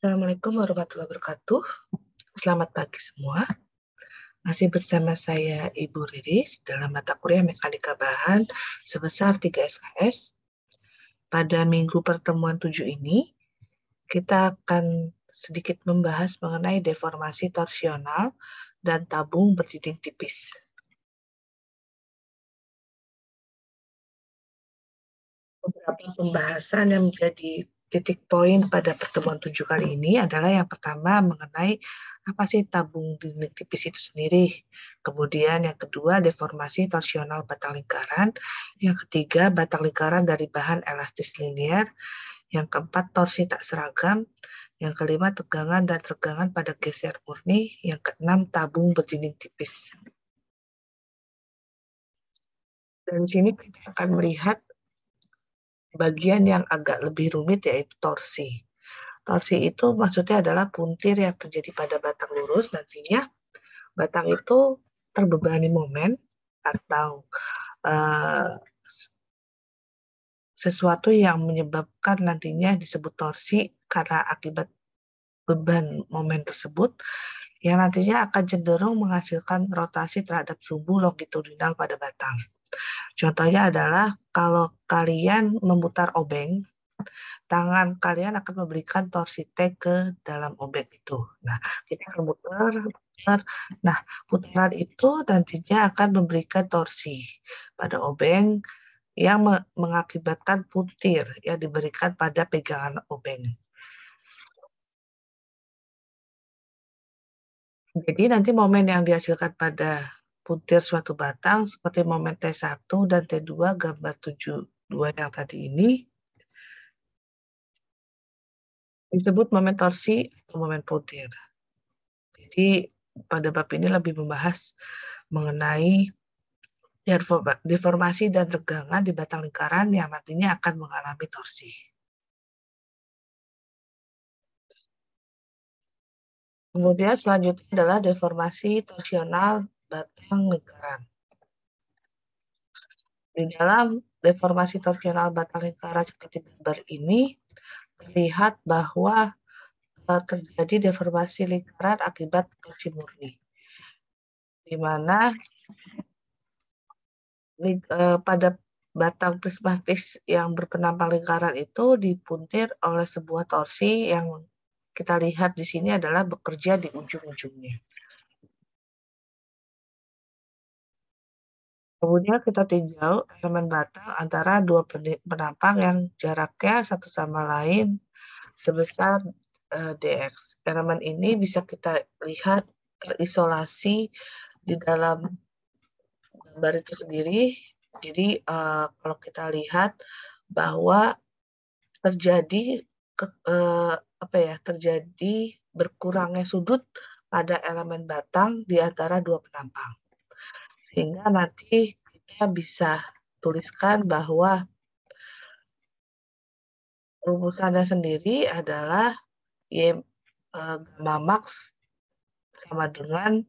Assalamualaikum warahmatullahi wabarakatuh. Selamat pagi semua. Masih bersama saya Ibu Riris dalam mata kuliah Mekanika Bahan sebesar 3 SKS. Pada minggu pertemuan 7 ini, kita akan sedikit membahas mengenai deformasi torsional dan tabung berdinding tipis. Beberapa pembahasan yang menjadi titik poin pada pertemuan 7 kali ini adalah yang pertama mengenai apa sih tabung dinding tipis itu sendiri. Kemudian yang kedua deformasi torsional batang lingkaran. Yang ketiga batang lingkaran dari bahan elastis linier. Yang keempat torsi tak seragam. Yang kelima tegangan dan regangan pada geser murni. Yang keenam tabung berdinding tipis. Dan di sini kita akan melihat bagian yang agak lebih rumit yaitu torsi. Torsi itu maksudnya adalah puntir yang terjadi pada batang lurus. Nantinya batang itu terbebani momen atau sesuatu yang menyebabkan nantinya disebut torsi karena akibat beban momen tersebut yang nantinya akan cenderung menghasilkan rotasi terhadap sumbu longitudinal pada batang. Contohnya adalah kalau kalian memutar obeng, tangan kalian akan memberikan torsi T ke dalam obeng itu. Nah, kita akan putar. Nah, putaran itu nantinya akan memberikan torsi pada obeng yang mengakibatkan puntir yang diberikan pada pegangan obeng. Jadi nanti momen yang dihasilkan pada puntir suatu batang seperti momen T1 dan T2 gambar 72 yang tadi ini disebut momen torsi atau momen puntir. Jadi pada bab ini lebih membahas mengenai deformasi dan regangan di batang lingkaran yang nantinya akan mengalami torsi. Kemudian selanjutnya adalah deformasi torsional batang lingkaran. Di dalam deformasi torsional batang lingkaran seperti gambar ini, terlihat bahwa terjadi deformasi lingkaran akibat torsi murni, di mana pada batang prismatis yang berpenampang lingkaran itu dipuntir oleh sebuah torsi yang kita lihat di sini adalah bekerja di ujung-ujungnya. Kemudian kita tinjau elemen batang antara dua penampang yang jaraknya satu sama lain sebesar dx. Elemen ini bisa kita lihat terisolasi di dalam gambar itu sendiri. Jadi kalau kita lihat bahwa terjadi terjadi berkurangnya sudut pada elemen batang di antara dua penampang. Sehingga nanti kita bisa tuliskan bahwa rumusannya sendiri adalah Y gamma max sama dengan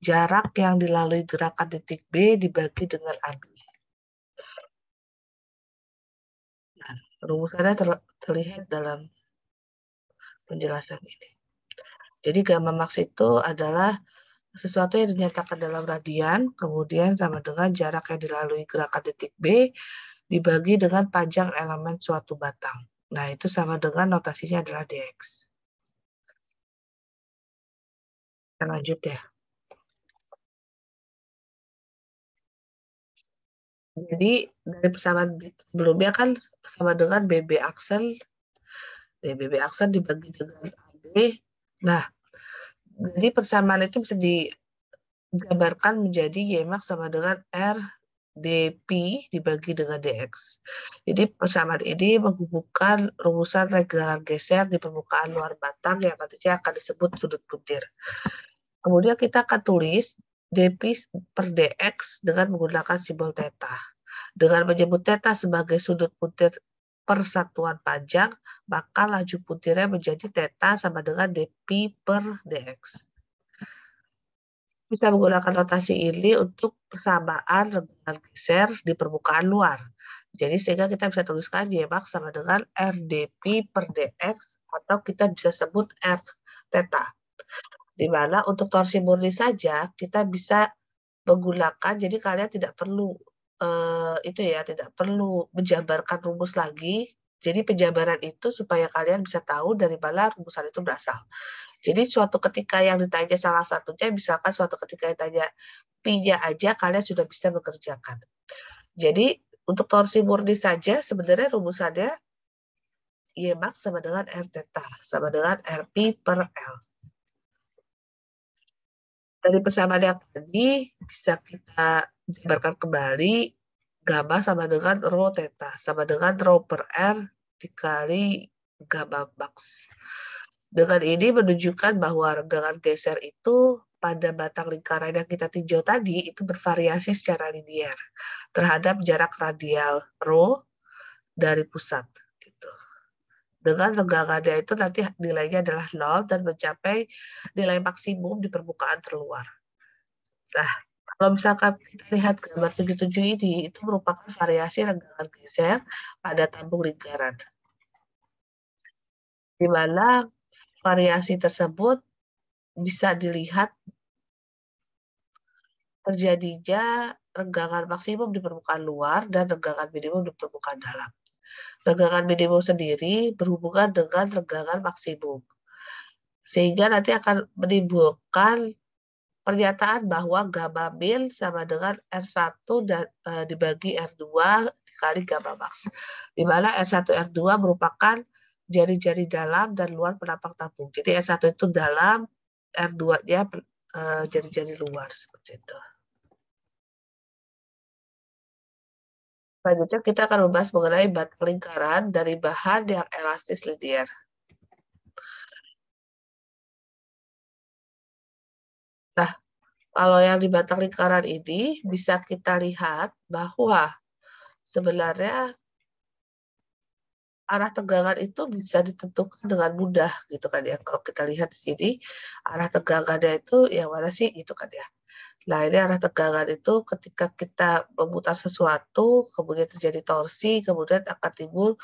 jarak yang dilalui gerakan titik B dibagi dengan AB. Nah, rumusannya terlihat dalam penjelasan ini. Jadi gamma max itu adalah sesuatu yang dinyatakan dalam radian, kemudian sama dengan jarak yang dilalui gerakan titik B dibagi dengan panjang elemen suatu batang. Nah, itu sama dengan notasinya adalah dx. Kita lanjut ya. Jadi dari persamaan sebelumnya kan sama dengan BB aksel. BB aksel dibagi dengan AB. Nah, jadi persamaan itu bisa digambarkan menjadi Y max sama dengan R dP dibagi dengan dx. Jadi persamaan ini menghubungkan rumusan regangan geser di permukaan luar batang yang nantinya akan disebut sudut puntir. Kemudian kita akan tulis dP per dx dengan menggunakan simbol theta. Dengan menyebut theta sebagai sudut puntir persatuan panjang, maka laju puntirnya menjadi theta sama dengan dP per dx. Bisa menggunakan notasi ini untuk persamaan regangan geser di permukaan luar. Jadi sehingga kita bisa tuliskan Y-max sama dengan RdP per dx, atau kita bisa sebut R theta. Di mana untuk torsi murni saja kita bisa menggunakan, jadi kalian tidak perlu tidak perlu menjabarkan rumus lagi. Jadi penjabaran itu supaya kalian bisa tahu dari mana rumusan itu berasal. Jadi suatu ketika yang ditanya salah satunya, misalkan suatu ketika ditanya pi-nya aja, kalian sudah bisa mengerjakan. Jadi untuk torsi murni saja sebenarnya rumusannya Y-max sama dengan R theta, sama dengan RP per L. Dari persamaan yang tadi bisa kita jabarkan kembali, gamma sama dengan rho theta, sama dengan rho per R dikali gamma max. Dengan ini menunjukkan bahwa renggangan geser itu pada batang lingkaran yang kita tinjau tadi itu bervariasi secara linear terhadap jarak radial rho dari pusat. Gitu. Dengan renggangannya itu nanti nilainya adalah 0 dan mencapai nilai maksimum di permukaan terluar. Nah, kalau misalkan kita lihat gambar 77 ini, itu merupakan variasi renggangan geser pada tabung lingkaran. Di mana variasi tersebut bisa dilihat terjadinya renggangan maksimum di permukaan luar dan renggangan minimum di permukaan dalam. Renggangan minimum sendiri berhubungan dengan renggangan maksimum. Sehingga nanti akan menimbulkan pernyataan bahwa gamma min sama dengan R1 dan dibagi R2 dikali gamma max. Di mana R1 R2 merupakan jari-jari dalam dan luar penampang tabung. Jadi R1 itu dalam, R2-nya jari-jari luar seperti itu. Selanjutnya kita akan membahas mengenai batang lingkaran dari bahan yang elastis linear. Nah, kalau yang di batang lingkaran ini bisa kita lihat bahwa sebenarnya arah tegangan itu bisa ditentukan dengan mudah gitu kan ya. Kalau kita lihat di sini arah tegangannya itu yang mana sih itu kan ya. Nah, ini arah tegangan itu ketika kita memutar sesuatu, kemudian terjadi torsi, kemudian akan timbul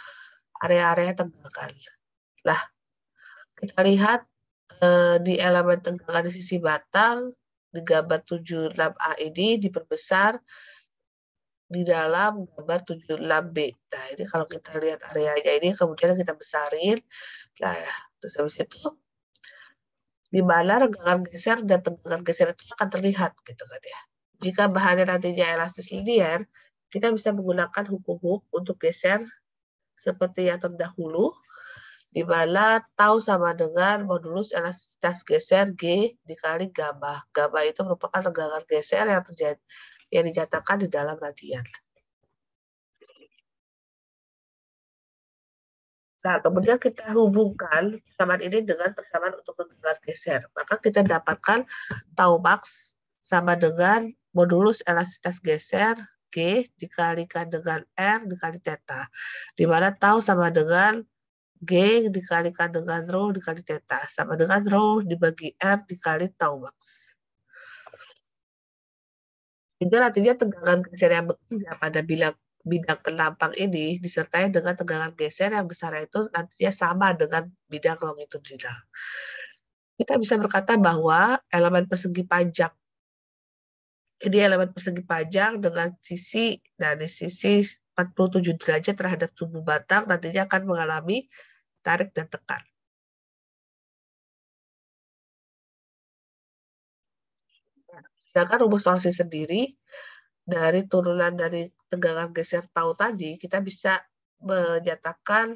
area-area tegangan. Nah, kita lihat di elemen tegangan di sisi batang, di gambar 76A ini diperbesar di dalam gambar 76B. Nah, ini kalau kita lihat areanya ini, kemudian kita besarin. Nah, terus habis itu, di mana renggangan geser dan tegangan geser itu akan terlihat, gitu kan ya. Jika bahannya nantinya elastis linear, kita bisa menggunakan hukum Hooke untuk geser seperti yang terdahulu, di mana tau sama dengan modulus elastisitas geser G dikali gamma. Gamma itu merupakan renggangan geser yang dinyatakan di dalam radian. Nah, kemudian kita hubungkan persamaan ini dengan persamaan untuk renggangan geser. Maka kita dapatkan tau max sama dengan modulus elastisitas geser G dikalikan dengan R dikali theta. Di mana tau sama dengan G dikalikan dengan rho dikali theta. Sama dengan rho dibagi R dikali tau max. Sehingga nantinya tegangan geser yang bekerja pada bidang penampang ini disertai dengan tegangan geser yang besarnya itu nantinya sama dengan bidang longitudinal. Kita bisa berkata bahwa elemen persegi panjang dengan sisi dari sisi 47 derajat terhadap tubuh batang nantinya akan mengalami tarik dan tekan. Sedangkan rumus torsi sendiri dari turunan dari tegangan geser tau tadi, kita bisa menyatakan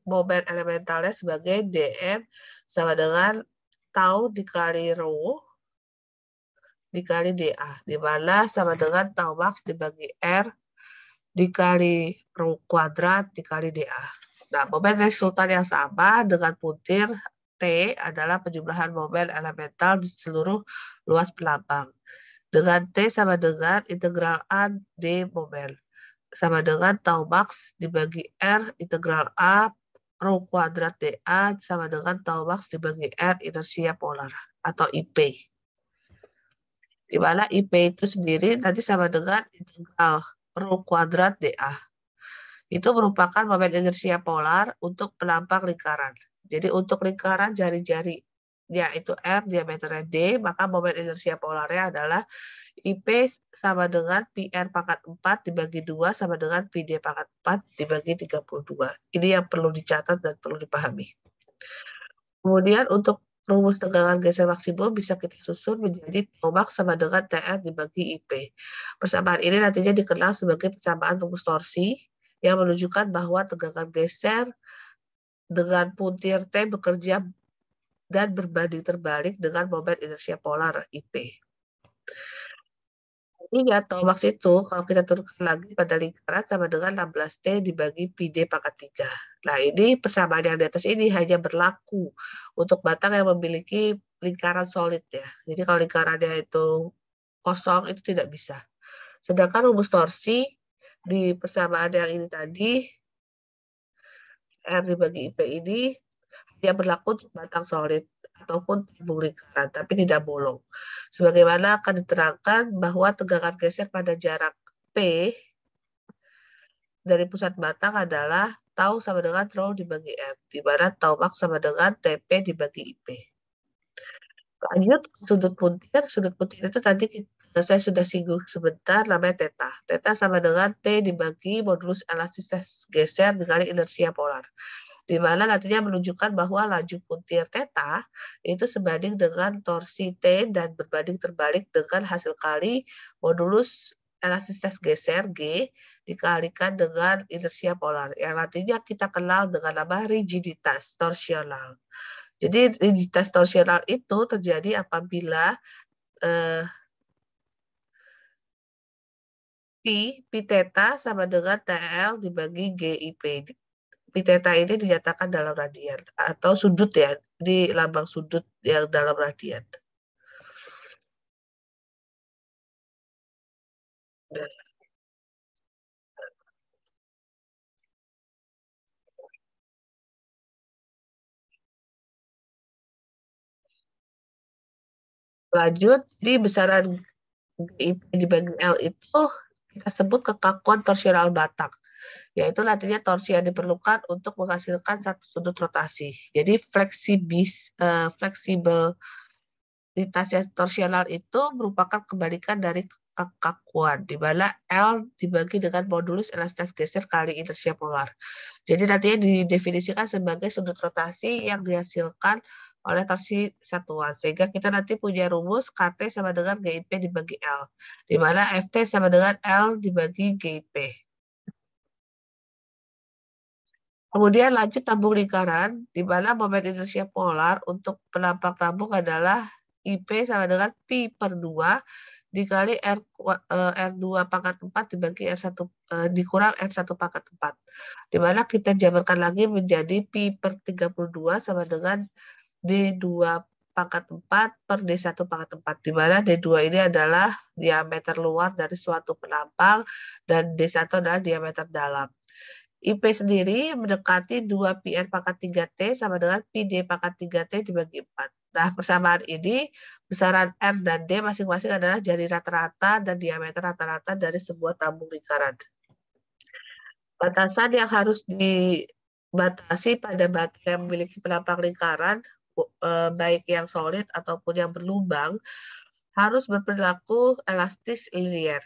momen elementalnya sebagai dm sama dengan tau dikali rho dikali dA, di mana sama dengan tau max dibagi R dikali rho kuadrat dikali dA. Nah, momen resultan yang sama dengan puntir T adalah penjumlahan momen elemental di seluruh luas penampang. Dengan T sama dengan integral A D momen. Sama dengan tau max dibagi R integral A rho kuadrat dA sama dengan tau max dibagi R inersia polar atau IP. Di mana IP itu sendiri nanti sama dengan integral rho kuadrat dA. Itu merupakan momen inersia polar untuk penampang lingkaran. Jadi untuk lingkaran jari-jari yaitu R, diameternya D, maka momen inersia polarnya adalah IP sama dengan PR pangkat 4 dibagi 2 sama dengan PD pangkat 4 dibagi 32. Ini yang perlu dicatat dan perlu dipahami. Kemudian untuk rumus tegangan geser maksimum bisa kita susun menjadi Tmax sama dengan TR dibagi IP. Persamaan ini nantinya dikenal sebagai persamaan rumus torsi yang menunjukkan bahwa tegangan geser dengan puntir T bekerja dan berbanding terbalik dengan momen inersia polar IP. Iya, Tmax itu kalau kita turunkan lagi pada lingkaran sama dengan 16T dibagi PD pangkat 3. Nah, ini persamaan yang di atas ini hanya berlaku untuk batang yang memiliki lingkaran solid ya. Jadi kalau lingkarannya itu kosong itu tidak bisa. Sedangkan rumus torsi di persamaan yang ini tadi, R dibagi IP ini yang berlaku untuk batang solid ataupun tabung lingkaran, tapi tidak bolong. Sebagaimana akan diterangkan bahwa tegangan geser pada jarak P dari pusat batang adalah tau sama dengan rho dibagi R, di mana tau max sama dengan TP dibagi IP. Lanjut sudut puntir. Sudut puntir itu tadi saya sudah singgung sebentar, namanya theta. Theta sama dengan T dibagi modulus elastisitas geser dikali inersia polar, di mana nantinya menunjukkan bahwa laju puntir theta itu sebanding dengan torsi T dan berbanding terbalik dengan hasil kali modulus elastisitas geser G dikalikan dengan inersia polar, yang nantinya kita kenal dengan nama rigiditas torsional. Jadi rigiditas torsional itu terjadi apabila Pi theta sama dengan TL dibagi GIP. Pi theta ini dinyatakan dalam radian atau sudut ya, di lambang sudut yang dalam radian. Lanjut, di besaran GIP dibagi L itu kita sebut kekakuan torsional batang, yaitu nantinya torsi yang diperlukan untuk menghasilkan satu sudut rotasi. Jadi fleksibel torsional itu merupakan kebalikan dari kekakuan, di mana L dibagi dengan modulus elastisitas geser kali inersia polar. Jadi nantinya didefinisikan sebagai sudut rotasi yang dihasilkan oleh torsi satuan. Sehingga kita nanti punya rumus KT sama dengan GIP dibagi L, di mana FT sama dengan L dibagi GIP. Kemudian lanjut tabung lingkaran, di mana momen inersia polar untuk penampang tabung adalah IP sama dengan Pi per 2 dikali R2 pangkat 4 dibagi R1 dikurang R1 pangkat 4. Di mana kita jabarkan lagi menjadi Pi per 32 sama dengan D2 pangkat 4 per D1 pangkat 4. Di mana D2 ini adalah diameter luar dari suatu penampang dan D1 adalah diameter dalam. IP sendiri mendekati 2 PR pangkat 3T sama dengan PD pangkat 3T dibagi 4. Nah, persamaan ini besaran R dan D masing-masing adalah jari rata-rata dan diameter rata-rata dari sebuah tabung lingkaran. Batasan yang harus dibatasi pada batang yang memiliki penampang lingkaran, baik yang solid ataupun yang berlubang, harus berperilaku elastis linier.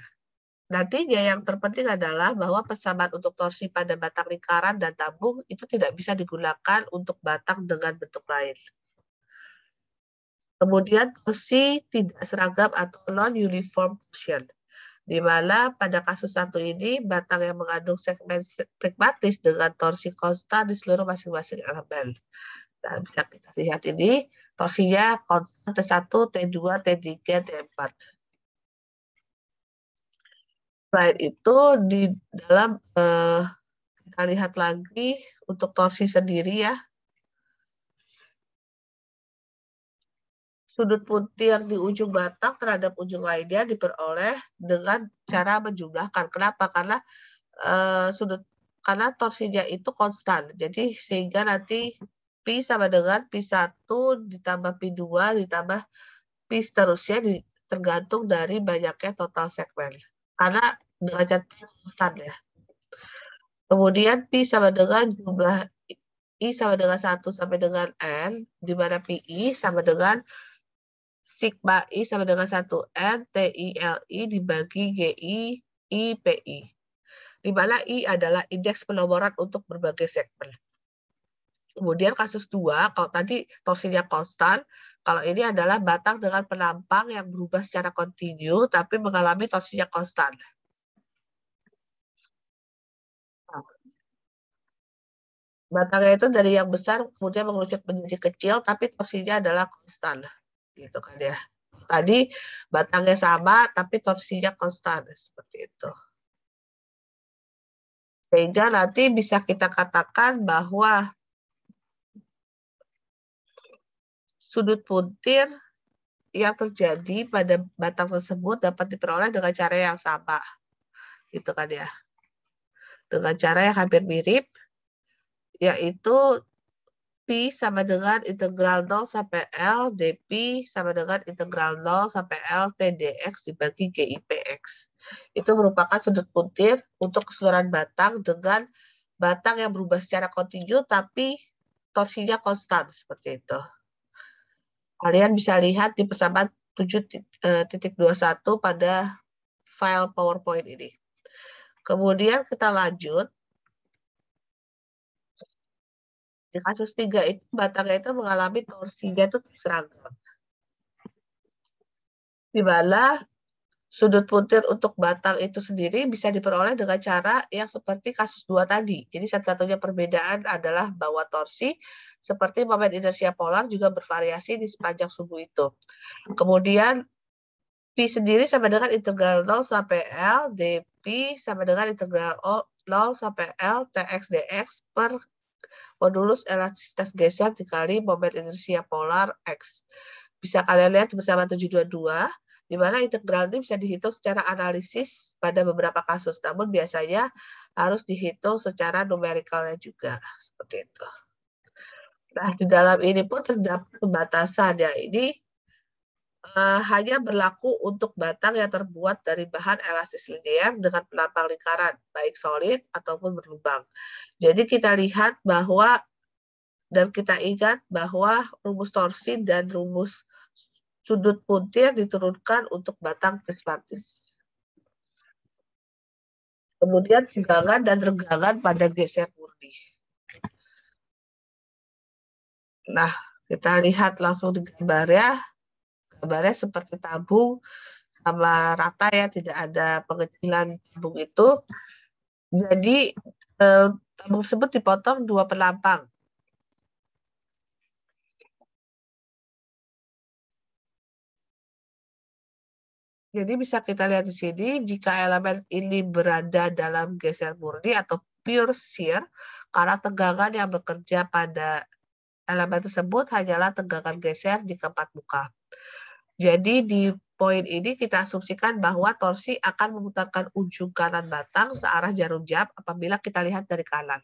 Nantinya yang terpenting adalah bahwa persamaan untuk torsi pada batang lingkaran dan tabung itu tidak bisa digunakan untuk batang dengan bentuk lain. Kemudian torsi tidak seragam atau non-uniform torsion, di mana pada kasus satu ini batang yang mengandung segmen pragmatis dengan torsi konstan di seluruh masing-masing elemen. Nah, bisa kita lihat ini torsinya konstan T1, T2, T3, T4. Selain itu di dalam kita lihat lagi untuk torsi sendiri ya. Sudut puntir di ujung batang terhadap ujung lainnya diperoleh dengan cara menjumlahkan. Kenapa? Karena karena torsinya itu konstan. Jadi sehingga nanti Pi sama dengan Pi1 ditambah Pi2 ditambah Pi seterusnya tergantung dari banyaknya total segmen. Karena dengan catatan konstan ya. Kemudian Pi sama dengan jumlah I sama dengan 1 sampai dengan N, di mana PI sama dengan sigma I sama dengan 1N TILI dibagi GI IPI. Di mana I adalah indeks penomoran untuk berbagai segmen. Kemudian kasus 2, kalau tadi torsinya konstan, kalau ini adalah batang dengan penampang yang berubah secara kontinu, tapi mengalami torsinya konstan. Batangnya itu dari yang besar kemudian mengerucut menjadi kecil, tapi torsinya adalah konstan, gitu kan ya. Tadi batangnya sama, tapi torsinya konstan, seperti itu. Sehingga nanti bisa kita katakan bahwa sudut puntir yang terjadi pada batang tersebut dapat diperoleh dengan cara yang sama, gitu kan ya. Dengan cara yang hampir mirip, yaitu Pi sama dengan integral 0 sampai L dP sama dengan integral 0 sampai L T dx dibagi GIPX. Itu merupakan sudut puntir untuk keseluruhan batang dengan batang yang berubah secara kontinu tapi torsinya konstan, seperti itu. Kalian bisa lihat di persamaan 7.21 pada file PowerPoint ini. Kemudian kita lanjut. Di kasus 3 itu batangnya itu mengalami torsinya itu seragam. Di mana sudut puntir untuk batang itu sendiri bisa diperoleh dengan cara yang seperti kasus 2 tadi. Jadi satu-satunya perbedaan adalah bahwa torsi seperti momen inersia polar juga bervariasi di sepanjang suhu itu. Kemudian Pi sendiri sama dengan integral 0 sampai L dP sama dengan integral 0 sampai L Tx dx per modulus elastisitas geser dikali momen inersia polar X. Bisa kalian lihat bersama 722, di mana integral ini bisa dihitung secara analisis pada beberapa kasus, namun biasanya harus dihitung secara numerikalnya juga, seperti itu. Nah, di dalam ini pun terdapat pembatasan, ya. Ini hanya berlaku untuk batang yang terbuat dari bahan elastis linear dengan penampang lingkaran, baik solid ataupun berlubang. Jadi kita lihat bahwa dan kita ingat bahwa rumus torsi dan rumus sudut puntir diturunkan untuk batang prismatis. Kemudian tegangan dan regangan pada geser murni. Nah, kita lihat langsung di gambarnya. Gambarnya seperti tabung sama rata ya, tidak ada pengecilan tabung itu. Jadi tabung tersebut dipotong 2 penampang. Jadi bisa kita lihat di sini, jika elemen ini berada dalam geser murni atau pure shear, karena tegangan yang bekerja pada elemen tersebut hanyalah tegangan geser di keempat muka. Jadi di poin ini kita asumsikan bahwa torsi akan memutarkan ujung kanan batang searah jarum jam apabila kita lihat dari kanan.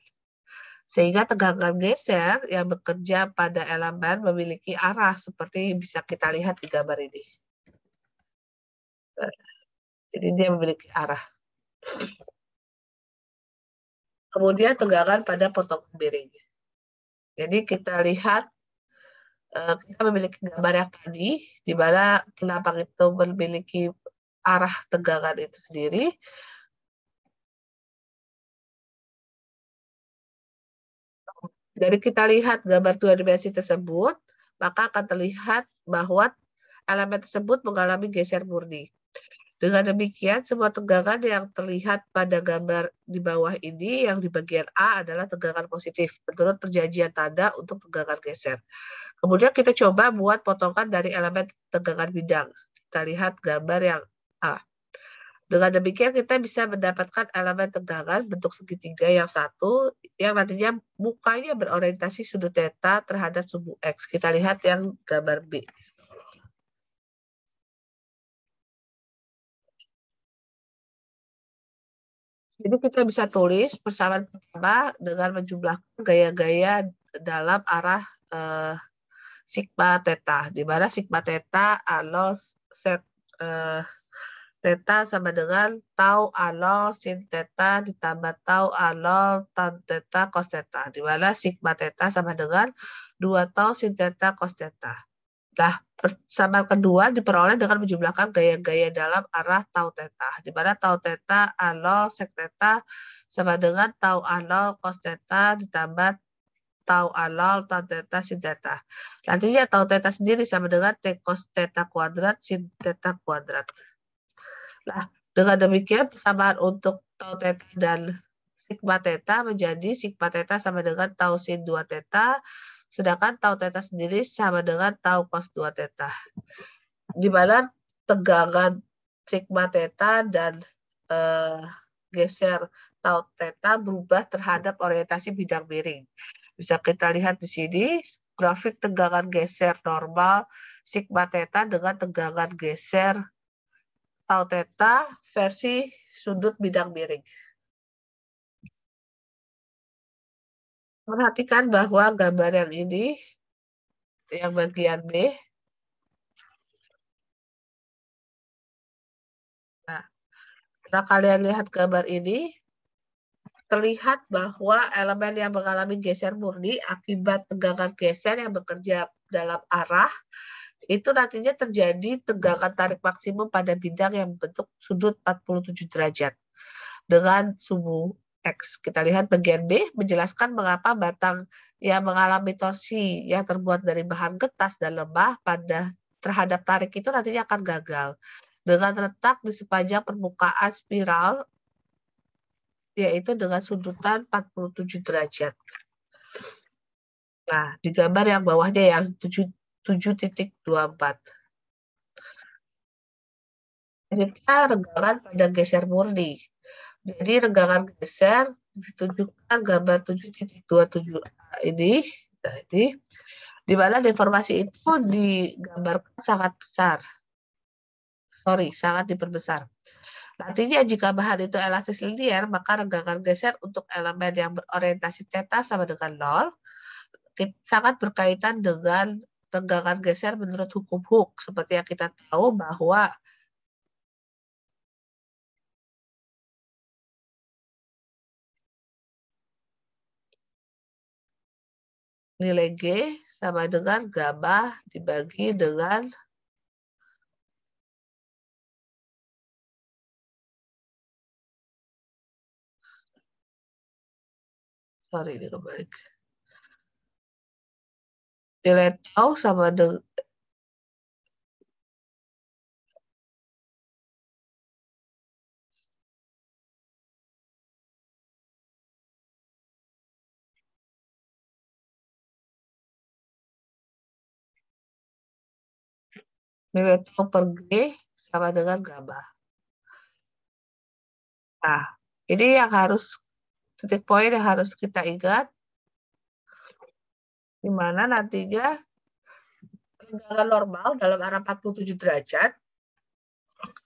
Sehingga tegangan geser yang bekerja pada elemen memiliki arah seperti bisa kita lihat di gambar ini. Jadi dia memiliki arah. Kemudian tegangan pada potongan miring. Jadi kita lihat, kita memiliki gambar yang tadi, di mana penampang itu memiliki arah tegangan itu sendiri. Dari kita lihat gambar 2 dimensi tersebut, maka akan terlihat bahwa elemen tersebut mengalami geser murni. Dengan demikian, semua tegangan yang terlihat pada gambar di bawah ini, yang di bagian A adalah tegangan positif, menurut perjanjian tanda untuk tegangan geser. Kemudian kita coba buat potongan dari elemen tegangan bidang. Kita lihat gambar yang A. Dengan demikian kita bisa mendapatkan elemen tegangan bentuk segitiga yang satu, yang nantinya mukanya berorientasi sudut theta terhadap sumbu X. Kita lihat yang gambar B. Jadi kita bisa tulis persamaan pertama dengan menjumlahkan gaya-gaya dalam arah sigma theta, di mana sigma theta adalah set Theta sama dengan tau A0 sin theta ditambah tau A0 tan theta cos theta. Di mana sigma theta sama dengan 2 tau sin theta cos theta. Nah, persamaan kedua diperoleh dengan menjumlahkan gaya-gaya dalam arah tau theta. Di mana tau theta A0 sec theta sama dengan tau A0 cos theta ditambah tau A0 tan theta sin theta. Nantinya tau theta sendiri sama dengan T cos theta kuadrat sin theta kuadrat. Nah, dengan demikian persamaan untuk tau theta dan sigma theta menjadi sigma theta sama dengan tau sin 2 theta, sedangkan tau theta sendiri sama dengan tau cos 2 theta. Di mana tegangan sigma theta dan geser tau theta berubah terhadap orientasi bidang miring. Bisa kita lihat di sini grafik tegangan geser normal sigma theta dengan tegangan geser tau theta versi sudut bidang miring. Perhatikan bahwa gambar yang ini, yang bagian B, nah, setelah kalian lihat gambar ini, terlihat bahwa elemen yang mengalami geser murni akibat tegangan geser yang bekerja dalam arah, itu nantinya terjadi tegangan tarik maksimum pada bidang yang membentuk sudut 47 derajat dengan sumbu X. Kita lihat bagian B menjelaskan mengapa batang yang mengalami torsi yang terbuat dari bahan getas dan lemah pada terhadap tarik itu nantinya akan gagal dengan letak di sepanjang permukaan spiral, yaitu dengan sudutan 47 derajat. Nah, di gambar yang bawahnya yang 7.24. Kita renggangan pada geser murni. Jadi renggangan geser ditunjukkan gambar 7.27 ini. Nah, ini di mana deformasi itu digambarkan sangat besar. Sangat diperbesar. Nantinya jika bahan itu elastis linier, maka renggangan geser untuk elemen yang berorientasi theta sama dengan 0 sangat berkaitan dengan renggangan geser menurut hukum Hooke. Seperti yang kita tahu bahwa nilai G sama dengan gamma dibagi dengan ini kebalik. Nilai tau sama dengan nilai tau per G sama dengan gamma. Nah, ini yang harus titik poin yang harus kita ingat, di mana nantinya renggangan normal dalam arah 47 derajat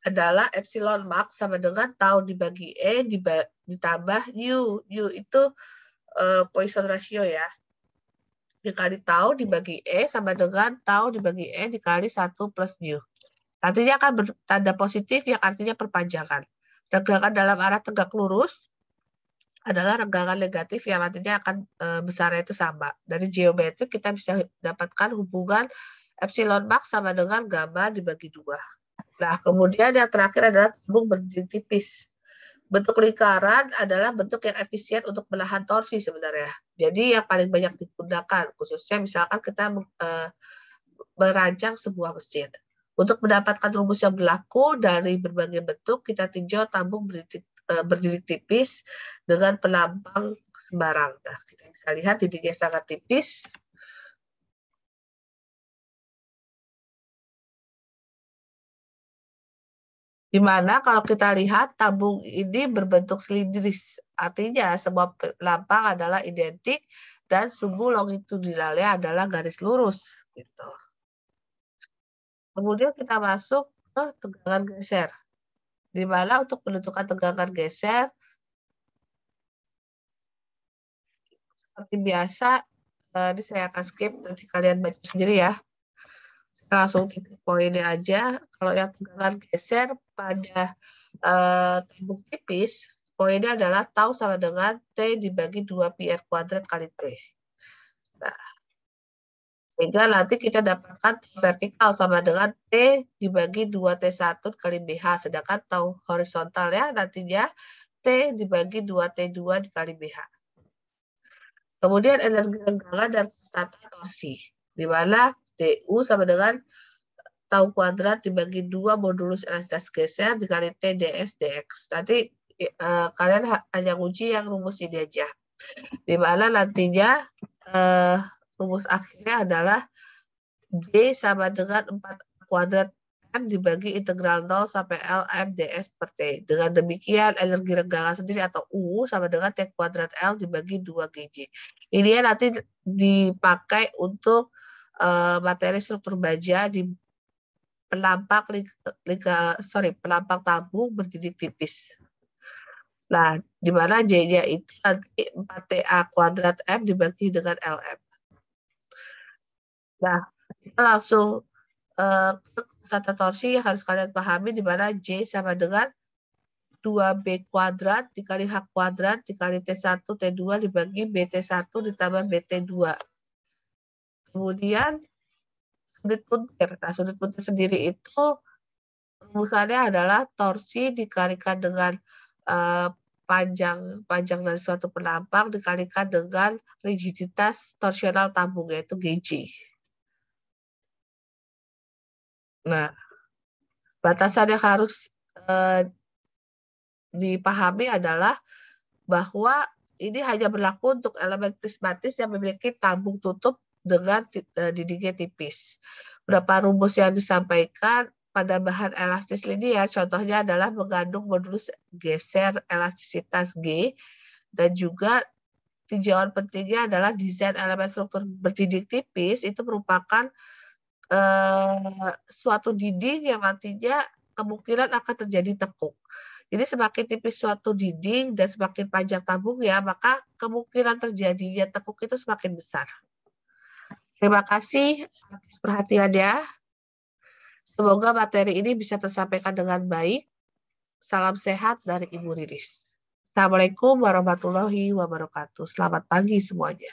adalah epsilon max sama dengan tau dibagi E ditambah U. U itu Poisson ratio ya. Dikali tau dibagi E sama dengan tau dibagi E dikali 1 plus U. Nantinya akan bertanda positif yang artinya perpanjangan. Renggangan dalam arah tegak lurus adalah renggangan negatif yang nantinya akan besarnya itu sama. Dari geometri kita bisa dapatkan hubungan epsilon max sama dengan gamma dibagi 2. Nah, kemudian yang terakhir adalah tabung berdiri tipis. Bentuk lingkaran adalah bentuk yang efisien untuk menahan torsi sebenarnya. Jadi yang paling banyak digunakan, khususnya misalkan kita merancang sebuah mesin. Untuk mendapatkan rumus yang berlaku dari berbagai bentuk, kita tinjau tabung berdiri tipis dengan penampang sembarang. Nah, kita bisa lihat dindingnya sangat tipis. Di mana kalau kita lihat tabung ini berbentuk silindris, artinya semua pelampang adalah identik dan sumbu longitudinalnya adalah garis lurus. Gitu. Kemudian kita masuk ke tegangan geser, di mana untuk menentukan tegangan geser, seperti biasa, ini saya akan skip, nanti kalian baca sendiri ya. langsung titik poinnya aja. Kalau yang tegangan geser pada tabung tipis, poinnya adalah tau sama dengan T dibagi 2 pi R kuadrat kali T. Nah, sehingga nanti kita dapatkan vertikal sama dengan T dibagi 2T1 kali BH. Sedangkan tau horizontal ya nantinya T dibagi 2T2 dikali BH. Kemudian energi renggangan dan konstanta torsi, di mana DU sama dengan tau kuadrat dibagi 2 modulus elastisitas geser dikali T ds dx. Nanti kalian hanya uji yang rumus ini aja. Di mana nantinya rumus akhirnya adalah D sama dengan 4 kuadrat M dibagi integral 0 sampai L M ds per T. Dengan demikian energi renggangan sendiri atau U sama dengan T kuadrat L dibagi 2 GJ. Ini nanti dipakai untuk materi struktur baja di penampang tabung berdidik tipis. Nah, di mana J-nya itu nanti 4TA kuadrat M dibagi dengan LM. Nah, kita langsung konstanta torsi yang harus kalian pahami, di mana J sama dengan 2B kuadrat dikali H kuadrat dikali T1 T2 dibagi BT1 ditambah BT2. Kemudian sudut puntir. Nah, sudut puntir sendiri itu rumusannya adalah torsi dikalikan dengan panjang dari suatu penampang dikalikan dengan rigiditas torsional tabung, yaitu GJ. Nah, batasan yang harus dipahami adalah bahwa ini hanya berlaku untuk elemen prismatis yang memiliki tabung tutup dengan dindingnya tipis. Berapa rumus yang disampaikan pada bahan elastis linear, contohnya adalah mengandung modulus geser elastisitas G, dan juga tinjauan pentingnya adalah desain elemen struktur berdinding tipis itu merupakan suatu dinding yang nantinya kemungkinan akan terjadi tekuk. Jadi semakin tipis suatu dinding dan semakin panjang tabungnya, maka kemungkinan terjadinya tekuk itu semakin besar. Terima kasih atas perhatiannya. Semoga materi ini bisa tersampaikan dengan baik. Salam sehat dari Ibu Riris. Assalamualaikum warahmatullahi wabarakatuh. Selamat pagi semuanya.